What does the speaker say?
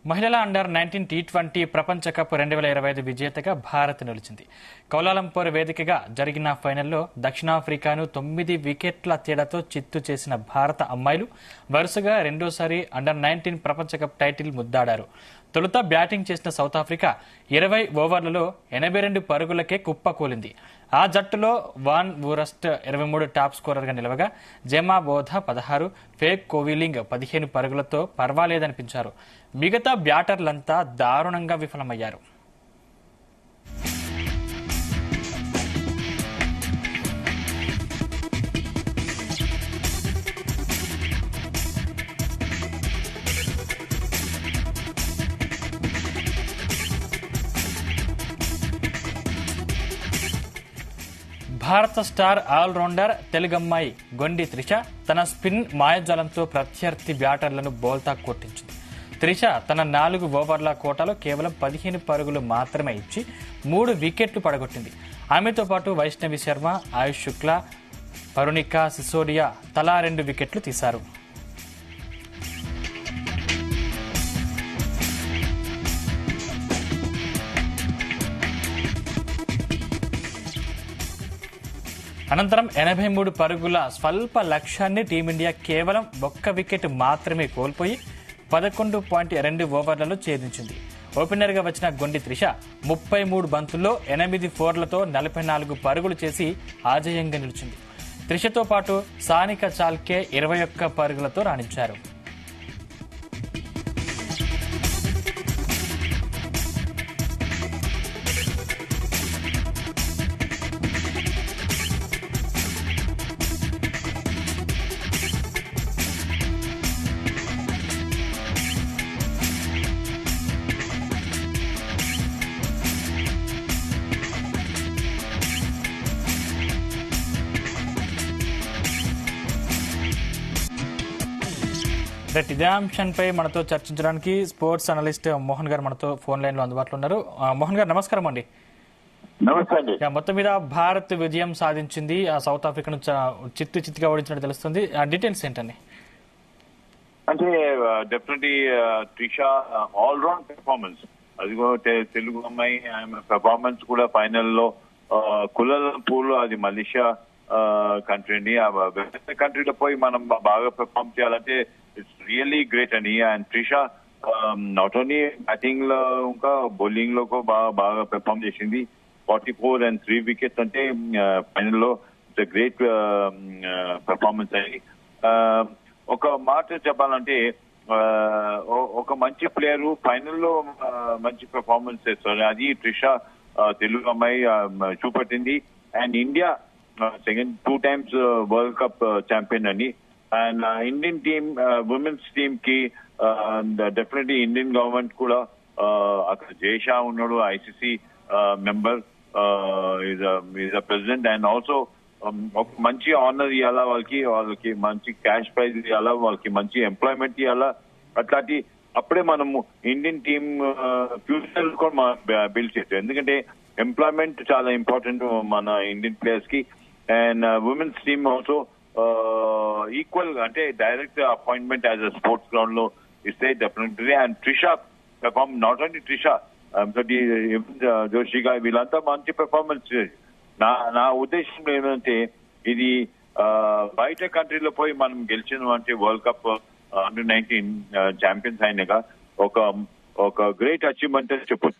మహిళల under 19 T20 ప్రపంచ cup 2025 విజేతగా భారత్ నిలిచింది. కౌలాలంపూర్ వేదికగా జరిగిన ఫైనల్లో దక్షిణాఫ్రికాను 9 వికెట్ల తేడాతో చిత్తు చేసిన భారత అమ్మాయిలు వరుసగా రెండోసారి అండర్ 19 ప్రపంచ కప్ టైటిల్ ముద్దాడారు. తొలుత బ్యాటింగ్ చేసిన సౌత్ ఆఫ్రికా 20 ఓవర్లలో 82 పరుగులకే కుప్పకూలింది. ఆ జట్టులో వాన్ వూరస్ట్ 23 టాప్ స్కోరర్గా నిలవగా జెమా బోధ 16, ఫేక్ కోవిలింగ్ 15 పరుగులతో పర్వాలేదనిపించారు. మిగతా బ్యాటర్లంతా దారుణంగా విఫలమయ్యారు. భారత స్టార్ ఆల్రౌండర్ తెలుగమ్మాయి గొండి త్రిష తన స్పిన్ మాయాజాలంతో ప్రత్యర్థి బ్యాటర్లను బోల్తా కొట్టించింది. త్రిష తన 4 ఓవర్ల కోటాలో కేవలం 15 పరుగులు మాత్రమే ఇచ్చి 3 వికెట్లు పడగొట్టింది. ఆమెతో పాటు వైష్ణవి శర్మ, ఆయుష్ శుక్లా, పరుణికా సిసోడియా తలా 2 వికెట్లు తీశారు. అనంతరం 83 పరుగుల స్వల్ప లక్ష్యాన్ని టీమిండియా కేవలం 1 వికెట్ మాత్రమే కోల్పోయి 11.2 ఓవర్లలో ఛేదించింది. ఓపెనర్గా వచ్చిన గొండి త్రిష 33 బంతుల్లో 8 ఫోర్లతో 44 పరుగులు చేసి ఆజేయంగా నిలిచింది. త్రిషతో పాటు సానికా చాల్కే 21 పరుగులతో రాణించారు. ఇదే అంశంపై మనతో చర్చించడానికి స్పోర్ట్స్ అనలిస్ట్ మోహన్ గారు మనతో ఫోన్ లైన్ లో అందుబాటులో ఉన్నారు. మోహన్ గారు నమస్కారం అండి. నమస్తే. మొత్తం మీద భారత్ విజయం సాధించింది, సౌత్ ఆఫ్రికాను చిత్తుగా ఓడించినట్టు తెలుస్తుంది. డీటెయిల్స్ ఏంటండి? అంటే definitely Trisha all round performance, అదిగో తెలుగు అమ్మాయి ఆమె పెర్ఫార్మెన్స్ కూడా ఫైనల్లో కులాలంపూర్, అది మలేషియా కంట్రీ అండి. కంట్రీలో పోయి మనం బాగా పెర్ఫార్మ్ చేయాలంటే ఇట్స్ రియల్లీ గ్రేట్ అండి. And Trisha not only batting లో ఇంకా బౌలింగ్ లో బాగా పెర్ఫార్మ్ చేసింది. 44 and 3 వికెట్స్ అంటే ఫైనల్లో ఇట్స్ గ్రేట్ పెర్ఫార్మెన్స్ అండి. ఒక మాట చెప్పాలంటే ఒక మంచి ప్లేయర్ ఫైనల్లో మంచి పెర్ఫార్మెన్స్ చేస్తారు, అది త్రిష తెలుగు అమ్మాయి చూపెట్టింది. And India second 2 times world cup champion అండి. And Indian team women's team కి డెఫినెట్లీ ఇండియన్ గవర్నమెంట్ కూడా అక్కడ జయషా ఉన్నాడు, ICC member, is a president. And also ఒక మంచి ఆనర్ ఇవ్వాలా, వాళ్ళకి మంచి క్యాష్ ప్రైజ్ ఇవ్వాలా, వాళ్ళకి మంచి ఎంప్లాయ్మెంట్ ఇవ్వాలా. అట్లాంటి అప్పుడే మనము ఇండియన్ టీమ్ ఫ్యూచర్ కూడా బిల్డ్ చేస్తాం, ఎందుకంటే ఎంప్లాయ్మెంట్ చాలా ఇంపార్టెంట్ మన ఇండియన్ ప్లేయర్స్ కి. And women's team also equal, అంటే direct appointment as a sports ground లో ఇస్తే definitely. And Trisha perform, not only Trisha, జోషిగా వీళ్ళంతా మంచి పెర్ఫార్మెన్స్. నా ఉద్దేశం ఏమంటే ఇది బయట కంట్రీలో పోయి మనం గెలిచిన అంటే వరల్డ్ కప్ అండర్ 19 ఛాంపియన్స్ అయినగా ఒక గ్రేట్ అచీవ్మెంట్ అని చెప్పొచ్చు.